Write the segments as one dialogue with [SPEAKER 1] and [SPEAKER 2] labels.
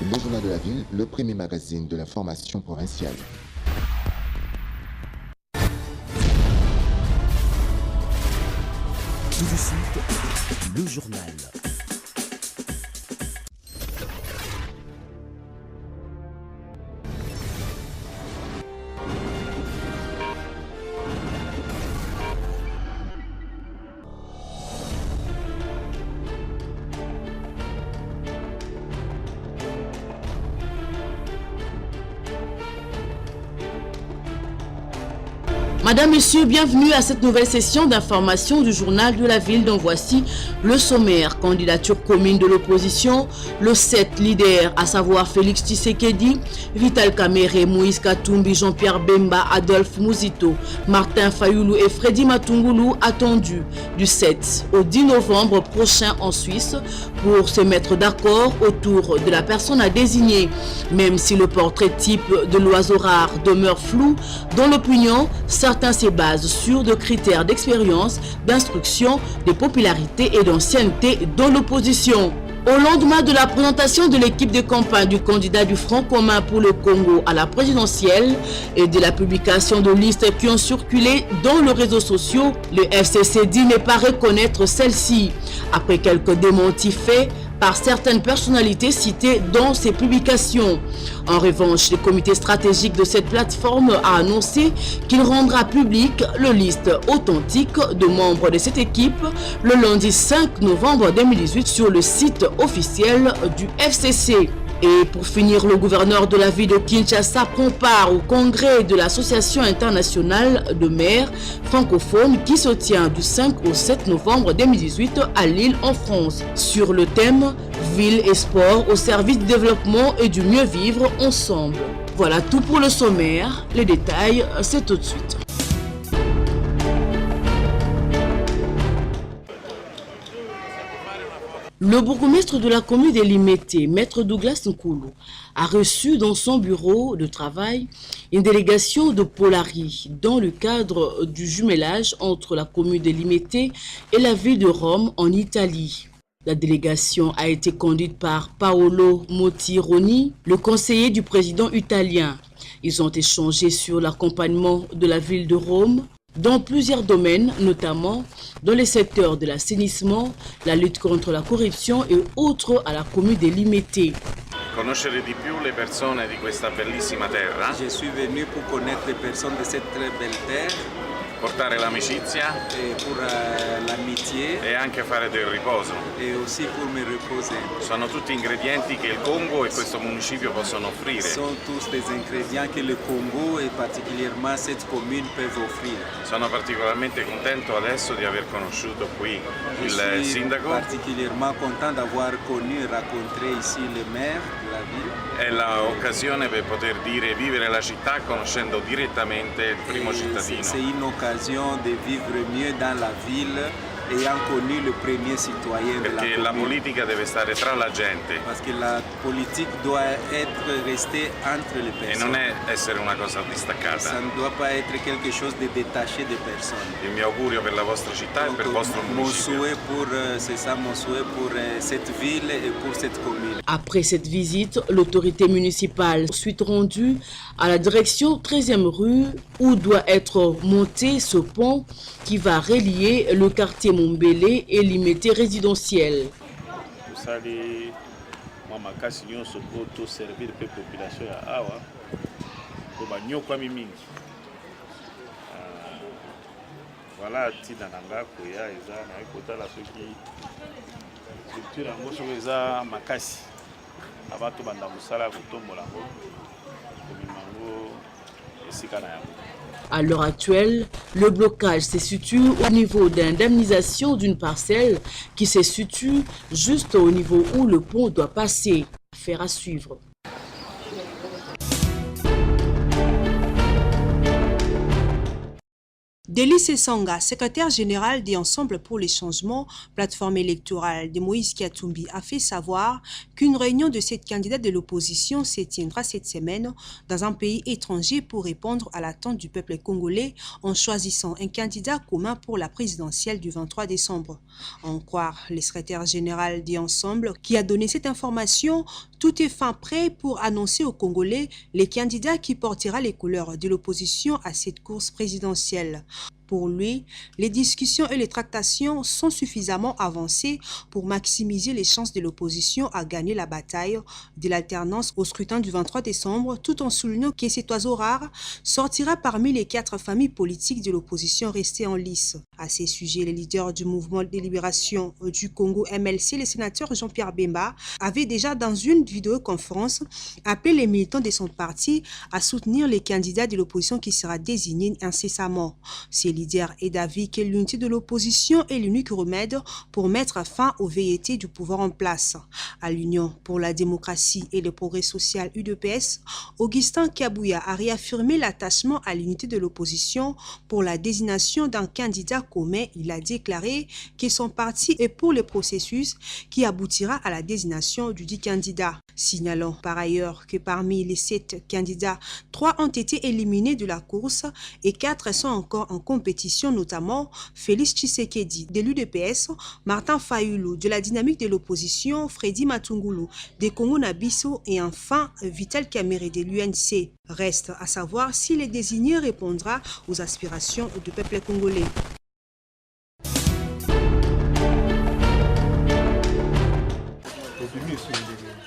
[SPEAKER 1] Le Journal de la Ville, le premier magazine de l'information provinciale.
[SPEAKER 2] Tout de suite, le journal.
[SPEAKER 3] Madame, Messieurs, bienvenue à cette nouvelle session d'information du journal de la ville dont voici le sommaire. Candidature commune de l'opposition, le 7 leader, à savoir Félix Tshisekedi, Vital Kamerhe, Moïse Katumbi, Jean-Pierre Bemba, Adolphe Mouzito, Martin Fayoulou et Freddy Matungulu attendus du 7 au 10 novembre prochain en Suisse pour se mettre d'accord autour de la personne à désigner. Même si le portrait type de l'oiseau rare demeure flou, dans l'opinion, certains se basent sur des critères d'expérience, d'instruction, de popularité et d'ancienneté dans l'opposition. Au lendemain de la présentation de l'équipe de campagne du candidat du Front commun pour le Congo à la présidentielle et de la publication de listes qui ont circulé dans les réseaux sociaux, le FCC dit ne pas reconnaître celle-ci. Après quelques démentis faits par certaines personnalités citées dans ces publications. En revanche, le comité stratégique de cette plateforme a annoncé qu'il rendra public la liste authentique de membres de cette équipe le lundi 5 novembre 2018 sur le site officiel du FCC. Et pour finir, le gouverneur de la ville de Kinshasa prend part au congrès de l'Association internationale de maires francophones qui se tient du 5 au 7 novembre 2018 à Lille en France sur le thème « Ville et sport au service du développement et du mieux vivre ensemble ». Voilà tout pour le sommaire. Les détails, c'est tout de suite. Le bourgmestre de la commune de Limete, Maître Douglas Nkulu, a reçu dans son bureau de travail une délégation de Polari dans le cadre du jumelage entre la commune de Limete et la ville de Rome en Italie. La délégation a été conduite par Paolo Motironi, le conseiller du président italien. Ils ont échangé sur l'accompagnement de la ville de Rome dans plusieurs domaines, notamment dans les secteurs de l'assainissement, la lutte contre la corruption et autres à la commune de Limete.
[SPEAKER 4] Conoscere di più le persone di questa bellissima terra.
[SPEAKER 5] Je suis venu pour connaître les personnes de cette très belle terre.
[SPEAKER 4] Portare l'amicizia
[SPEAKER 5] pour l'amitié
[SPEAKER 4] e anche fare del riposo.
[SPEAKER 5] Et aussi pour me reposer.
[SPEAKER 4] Sono tutti ingredienti che il Congo e questo municipio possono offrire.
[SPEAKER 5] Sont tous des ingrédients que le Congo et particulièrement cette commune peuvent offrir.
[SPEAKER 4] Sono particolarmente contento adesso di aver conosciuto qui il sindaco.
[SPEAKER 5] Particulièrement content d'avoir connu et rencontré ici le maire de la ville.
[SPEAKER 4] È l'occasione per poter dire vivere la città conoscendo direttamente il primo cittadino.
[SPEAKER 5] C'est une occasion de vivre mieux dans la ville ayant connu le premier citoyen de la
[SPEAKER 4] Perché
[SPEAKER 5] commune.
[SPEAKER 4] la politica deve stare tra la gente.
[SPEAKER 5] Parce que la politique doit être restée entre les personnes.
[SPEAKER 4] E non è essere una cosa distaccata.
[SPEAKER 5] Ça ne doit pas être quelque chose de détaché des personnes.
[SPEAKER 4] Il mio augurio per la vostra città e per il vostro municipio.
[SPEAKER 5] C'est ça mon souhait pour cette ville et pour cette commune.
[SPEAKER 3] Après cette visite, l'autorité municipale suite rendue à la direction 13e rue où doit être monté ce pont qui va relier le quartier Mombele et Limete résidentiel.
[SPEAKER 6] Vous savez, moi ma casse union se peut servir la population à Awa. Pour banyoko mingi. Voilà, tina nanga koya eza na ekota la soki. Structure yango so eza makasi. Abato banda musala kotombola ngo. Komimango esika na yango.
[SPEAKER 3] À l'heure actuelle, le blocage se situe au niveau d'indemnisation d'une parcelle qui se situe juste au niveau où le pont doit passer. Affaire à suivre.
[SPEAKER 7] Délice Sanga, secrétaire général des Ensemble pour les changements, plateforme électorale de Moïse Katumbi, a fait savoir qu'une réunion de 7 candidats de l'opposition se tiendra cette semaine dans un pays étranger pour répondre à l'attente du peuple congolais en choisissant un candidat commun pour la présidentielle du 23 décembre. En croire le secrétaire général des Ensemble qui a donné cette information, tout est fin prêt pour annoncer aux Congolais les candidats qui portera les couleurs de l'opposition à cette course présidentielle. Pour lui, les discussions et les tractations sont suffisamment avancées pour maximiser les chances de l'opposition à gagner la bataille de l'alternance au scrutin du 23 décembre, tout en soulignant que cet oiseau rare sortira parmi les 4 familles politiques de l'opposition restées en lice. À ces sujets, les leaders du mouvement de libération du Congo MLC, le sénateur Jean-Pierre Bemba, avait déjà dans une vidéoconférence appelé les militants de son parti à soutenir les candidats de l'opposition qui sera désigné incessamment. Ces leader est d'avis que l'unité de l'opposition est l'unique remède pour mettre fin aux velléités du pouvoir en place. À l'Union pour la démocratie et le progrès social UDPS, Augustin Kabouya a réaffirmé l'attachement à l'unité de l'opposition pour la désignation d'un candidat commun. Il a déclaré que son parti est pour le processus qui aboutira à la désignation du dit candidat. Signalons par ailleurs que parmi les 7 candidats, 3 ont été éliminés de la course et 4 sont encore en compétition, notamment Félix Tshisekedi de l'UDPS, Martin Fayulu de la dynamique de l'opposition, Freddy Matungulu de Congo Nabiso et enfin Vital Kamerhe de l'UNC. Reste à savoir si le désigné répondra aux aspirations du peuple congolais.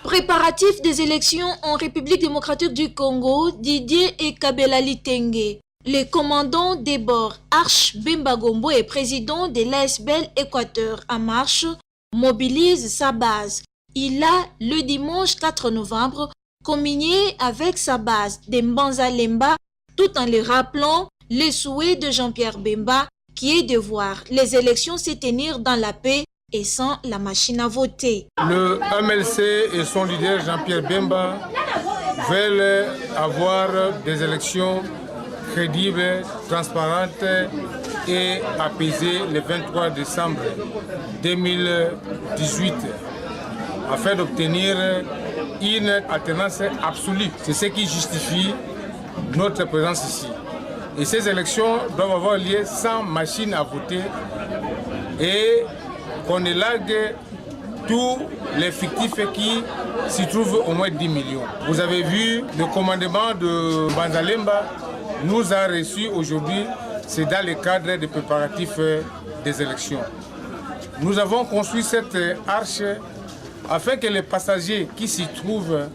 [SPEAKER 8] Préparatifs des élections en République démocratique du Congo, Didier Ekabela Litenge. Le commandant des bords Arch Bemba Gombo et président de l'ASBL Équateur en marche mobilise sa base. Il a le dimanche 4 novembre communié avec sa base de Mbanza Lemba tout en les rappelant les souhaits de Jean-Pierre Bemba qui est de voir les élections se tenir dans la paix et sans la machine à voter.
[SPEAKER 9] Le MLC et son leader Jean-Pierre Bemba veulent avoir des élections crédibles, transparentes et apaisées le 23 décembre 2018 afin d'obtenir une alternance absolue. C'est ce qui justifie notre présence ici. Et ces élections doivent avoir lieu sans machine à voter et qu'on élague tous les fictifs qui s'y trouvent au moins 10 millions. Vous avez vu, le commandement de Banzalemba nous a reçus aujourd'hui, c'est dans le cadre des préparatifs des élections. Nous avons construit cette arche afin que les passagers qui s'y trouvent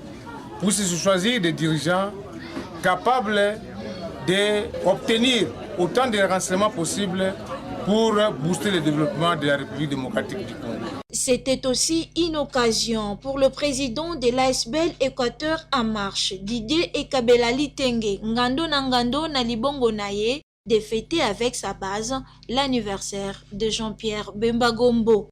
[SPEAKER 9] puissent choisir des dirigeants capables d'obtenir autant de renseignements possibles pour booster le développement de la République démocratique du Congo.
[SPEAKER 8] C'était aussi une occasion pour le président de l'ASBL Équateur en marche, Didier Ekabela Litenge, Ngando Nangando Nalibongo Naye, de fêter avec sa base l'anniversaire de Jean-Pierre Bemba Gombo.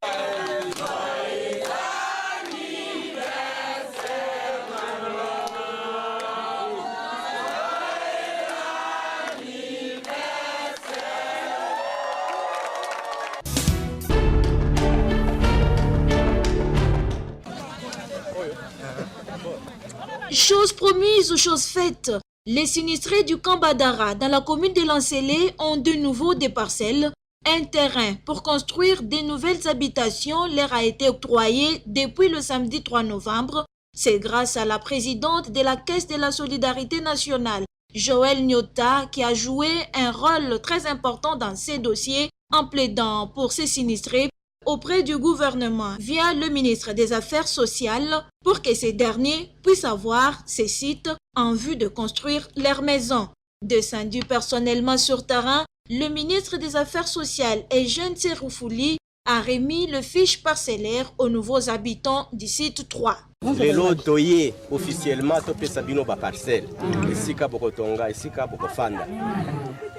[SPEAKER 8] Chose promise, chose faite. Les sinistrés du camp Badara dans la commune de Lancélé ont de nouveau des parcelles. Un terrain pour construire de nouvelles habitations leur a été octroyé depuis le samedi 3 novembre. C'est grâce à la présidente de la Caisse de la Solidarité Nationale, Joël Nyota, qui a joué un rôle très important dans ces dossiers en plaidant pour ces sinistrés auprès du gouvernement via le ministre des Affaires sociales pour que ces derniers puissent avoir ces sites en vue de construire leurs maisons. Descendu personnellement sur terrain, le ministre des Affaires sociales et Jean Tseroufouli a remis le fiche parcellaire aux nouveaux habitants du site 3.
[SPEAKER 10] Lelo toye officiellement topé sabino ba parcelle. Esika bokotonga, esika bokofanda.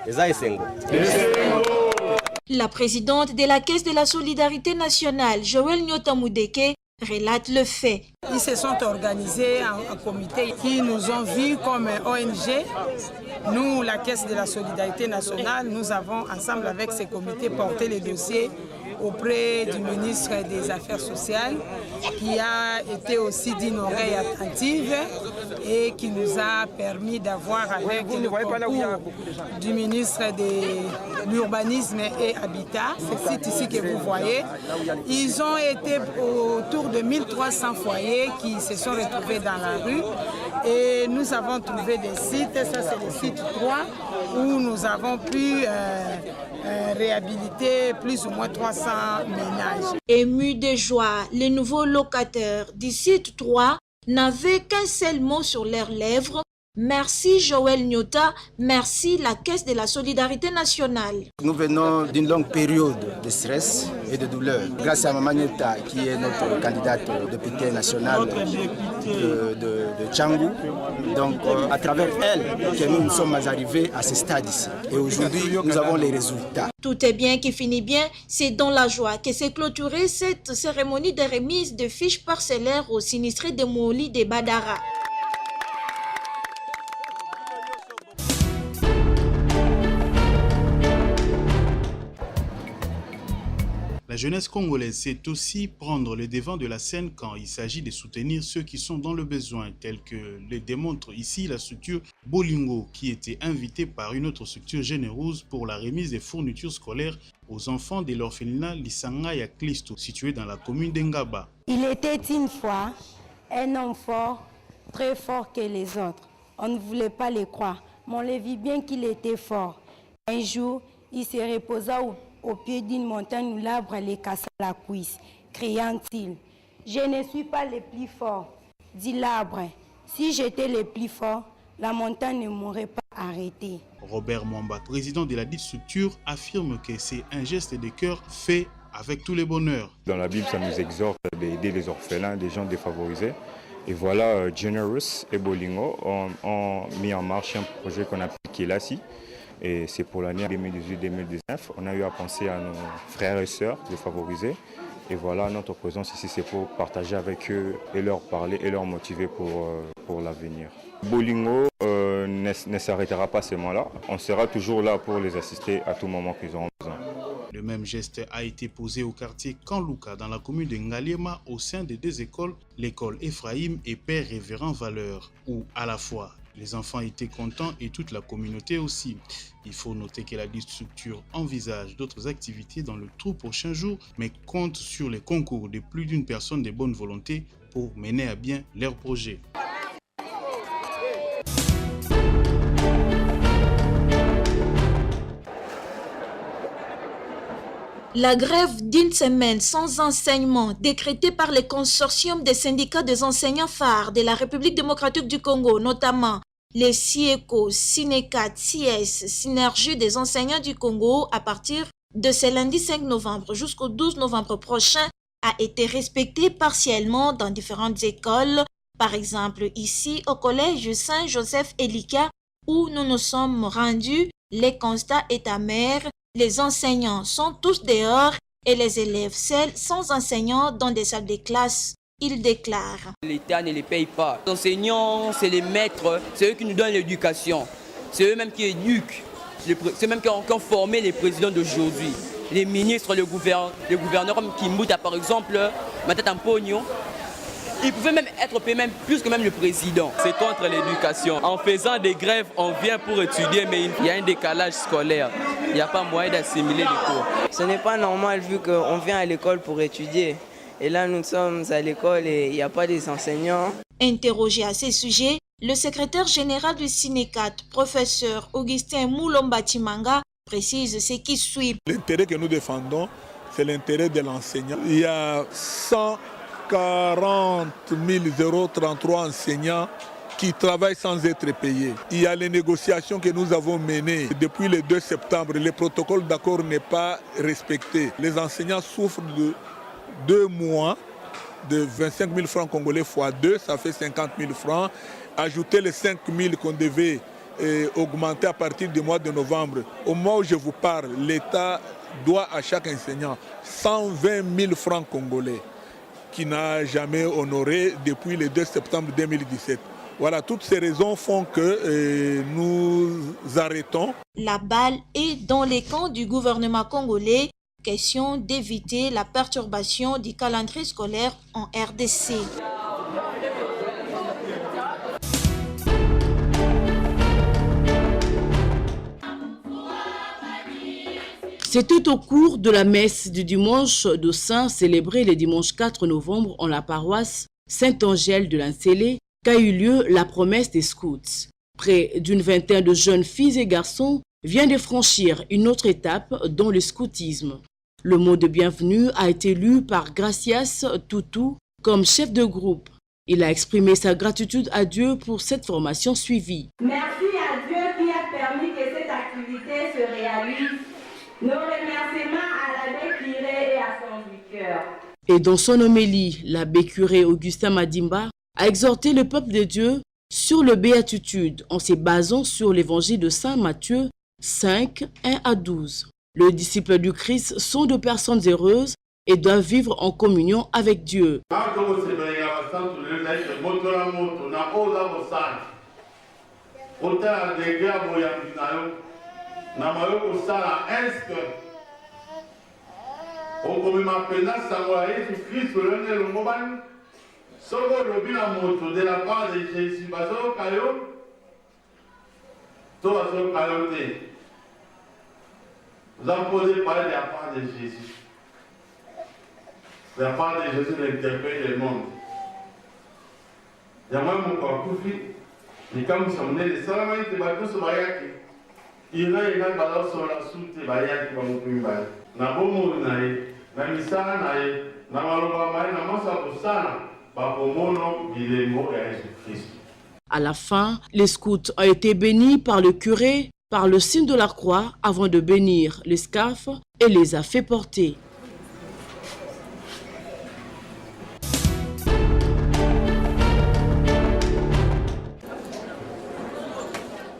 [SPEAKER 10] Eza esengo.
[SPEAKER 8] La présidente de la Caisse de la Solidarité Nationale, Joël Nyota Moudeke, relate le fait.
[SPEAKER 11] Ils se sont organisés en comité qui nous ont vus comme ONG. Nous, la Caisse de la Solidarité Nationale, nous avons ensemble avec ces comités porté les dossiers auprès du ministre des Affaires sociales qui a été aussi d'une oreille attentive et qui nous a permis d'avoir avec le concours du ministre de l'Urbanisme et Habitat, ce site ici que vous voyez, ils ont été autour de 1300 foyers qui se sont retrouvés dans la rue et nous avons trouvé des sites, ça c'est le site 3 où nous avons pu réhabiliter plus ou moins 300 ménages.
[SPEAKER 8] Émus de joie, les nouveaux locataires du site 3 n'avaient qu'un seul mot sur leurs lèvres. Merci Joël Nyota, merci la Caisse de la Solidarité Nationale.
[SPEAKER 12] Nous venons d'une longue période de stress et de douleur. Grâce à Maman Nyota, qui est notre candidate députée nationale de Tchangou, donc à travers elle que nous sommes arrivés à ce stade ici. Et aujourd'hui, nous avons les résultats.
[SPEAKER 8] Tout est bien qui finit bien, c'est dans la joie que s'est clôturée cette cérémonie de remise de fiches parcellaires aux sinistrés de Mouli de Badara.
[SPEAKER 13] La jeunesse congolaise sait aussi prendre le devant de la scène quand il s'agit de soutenir ceux qui sont dans le besoin, tel que le démontre ici la structure Bolingo, qui était invitée par une autre structure généreuse pour la remise des fournitures scolaires aux enfants de l'orphelinat Lisanga ya Klisto, situé dans la commune d'Engaba.
[SPEAKER 14] Il était une fois un homme fort, très fort que les autres. On ne voulait pas le croire, mais on le vit bien qu'il était fort. Un jour, il se reposa au pied d'une montagne où l'arbre les cassa la cuisse, criant-il, « Je ne suis pas le plus fort, dit l'arbre. Si j'étais le plus fort, la montagne ne m'aurait pas arrêté. »
[SPEAKER 13] Robert Mwamba, président de la dite structure, affirme que c'est un geste de cœur fait avec tous les bonheurs.
[SPEAKER 15] Dans la Bible, ça nous exhorte d'aider les orphelins, les gens défavorisés. Et voilà, Generous et Bolingo ont mis en marche un projet qu'on a appliqué là-ci. Et c'est pour l'année 2018-2019. On a eu à penser à nos frères et sœurs défavorisés. Et voilà, notre présence ici, c'est pour partager avec eux et leur parler et leur motiver pour l'avenir. Bolingo ne s'arrêtera pas seulement là. On sera toujours là pour les assister à tout moment qu'ils auront besoin.
[SPEAKER 13] Le même geste a été posé au quartier Kanlouka dans la commune de Ngaliema au sein des deux écoles, l'école Ephraïm et Père Révérend Valeur, où à la fois les enfants étaient contents et toute la communauté aussi. Il faut noter que la structure envisage d'autres activités dans le tout prochain jour, mais compte sur les concours de plus d'une personne de bonne volonté pour mener à bien leur projet.
[SPEAKER 8] La grève d'une semaine sans enseignement décrétée par le consortium des syndicats des enseignants phares de la République démocratique du Congo, notamment les SIECO, SINECAT, SIES, Synergie des enseignants du Congo, à partir de ce lundi 5 novembre jusqu'au 12 novembre prochain, a été respectée partiellement dans différentes écoles. Par exemple, ici au collège Saint-Joseph-Elika, où nous nous sommes rendus, le constat est amer. Les enseignants sont tous dehors et les élèves seuls sans enseignants dans des salles de classe. Il déclare.
[SPEAKER 16] L'État ne les paye pas. Les enseignants, c'est les maîtres, c'est eux qui nous donnent l'éducation. C'est eux-mêmes qui éduquent. C'est eux-mêmes qui ont formé les présidents d'aujourd'hui. Les ministres, le gouverneur comme Kimbuta par exemple, Matata Mpogno. Ils pouvaient même être payés même plus que même le président. C'est contre l'éducation. En faisant des grèves, on vient pour étudier, mais il y a un décalage scolaire. Il n'y a pas moyen d'assimiler les cours.
[SPEAKER 17] Ce n'est pas normal vu qu'on vient à l'école pour étudier. Et là, nous sommes à l'école et il n'y a pas des enseignants.
[SPEAKER 8] Interrogé à ces sujets, le secrétaire général du SINECAT, professeur Augustin Moulombatimanga, précise ce qui suit.
[SPEAKER 18] L'intérêt que nous défendons, c'est l'intérêt de l'enseignant. Il y a 140 033 enseignants qui travaillent sans être payés. Il y a les négociations que nous avons menées depuis le 2 septembre. Le protocole d'accord n'est pas respecté. Les enseignants souffrent de 2 mois de 25 000 francs congolais x 2, ça fait 50 000 francs. Ajouter les 5 000 qu'on devait augmenter à partir du mois de novembre. Au moment où je vous parle, l'État doit à chaque enseignant 120 000 francs congolais. qui n'a jamais honoré depuis le 2 septembre 2017. Voilà, toutes ces raisons font que nous arrêtons.
[SPEAKER 8] La balle est dans les camps du gouvernement congolais. Question d'éviter la perturbation du calendrier scolaire en RDC.
[SPEAKER 3] C'était au cours de la messe du dimanche de Saint célébrée le dimanche 4 novembre en la paroisse Saint-Angèle de Lansele qu'a eu lieu la promesse des scouts. Près d'une vingtaine de jeunes filles et garçons viennent de franchir une autre étape dans le scoutisme. Le mot de bienvenue a été lu par Gracias Toutou comme chef de groupe. Il a exprimé sa gratitude à Dieu pour cette formation suivie.
[SPEAKER 19] Merci à Dieu qui a permis que cette activité se réalise. Nos remerciements à l'abbé Curé et à son vicaire.
[SPEAKER 3] Et dans son homélie, l'abbé Curé Augustin Madimba a exhorté le peuple de Dieu sur le béatitude en se basant sur l'évangile de Saint Matthieu 5, 1 à 12. Les disciples du Christ sont de personnes heureuses et doivent vivre en communion avec Dieu.
[SPEAKER 20] De la part de Jésus, vous en posez parler de la part de Jésus. La part de Jésus l'interpelle le monde. Il y a même mon corps couffé. Et quand nous sommes nés, les salamans étaient battus sur Bayaki. Il y a une balance sur la soute de Bayaki comme on peut dire. Nabomo nae, Namisa nae, Namaloba mae, Namasa Poussana.
[SPEAKER 3] À la fin, les scouts ont été bénis par le curé, par le signe de la croix, avant de bénir les scaphes et les a fait porter.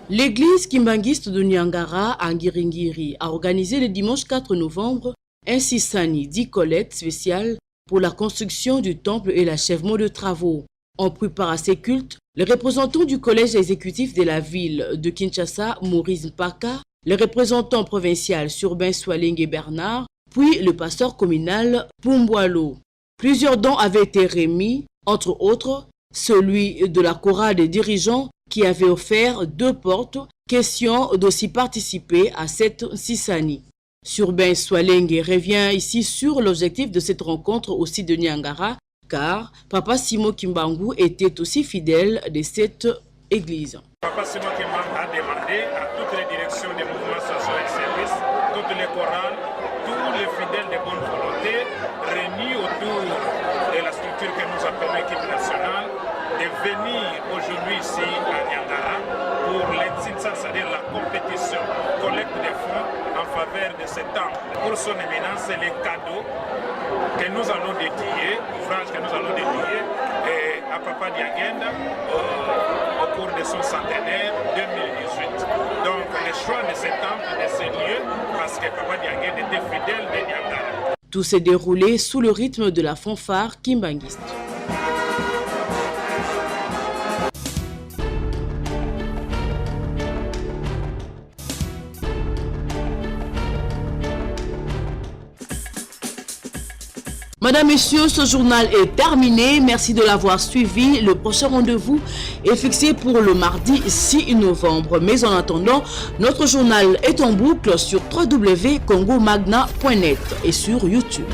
[SPEAKER 3] L'église kimbanguiste de Nyangara à Ngiringiri a organisé le dimanche 4 novembre un sisani dit collecte spéciale pour la construction du temple et l'achèvement de travaux. En prépare à ces cultes, les représentants du collège exécutif de la ville de Kinshasa, Maurice Mpaka, le représentant provincial Surbain Swaleng Bernard, puis le pasteur communal Pumbwalo. Plusieurs dons avaient été remis, entre autres celui de la chorale des dirigeants qui avait offert 2 portes, question d'aussi participer à cette sisani. Surbain Swaleng revient ici sur l'objectif de cette rencontre au site de Nyangara, car Papa Simo Kimbangu était aussi fidèle de cette église.
[SPEAKER 21] Papa Simo Kimbangu a demandé à toutes les directions des mouvements sociaux et services, toutes les chorales, tous les fidèles de bonne volonté réunis autour de la structure que nous appelons équipe nationale, de venir aujourd'hui ici à Nyangara pour l'Intinsa, c'est-à-dire la compétition, collecte des fonds en faveur de cet temple. Pour son éminence, c'est les cadeaux que nous allons dédier, ouvrages que nous allons dédier à Papa Diagenda au cours de son centenaire 2018. Donc le choix de cet temple, de ces lieux, parce que Papa Diagenda était fidèle de Nyangara.
[SPEAKER 3] Tout s'est déroulé sous le rythme de la fanfare kimbanguiste. Madame, Messieurs, ce journal est terminé. Merci de l'avoir suivi. Le prochain rendez-vous est fixé pour le mardi 6 novembre. Mais en attendant, notre journal est en boucle sur www.congomagna.net et sur YouTube.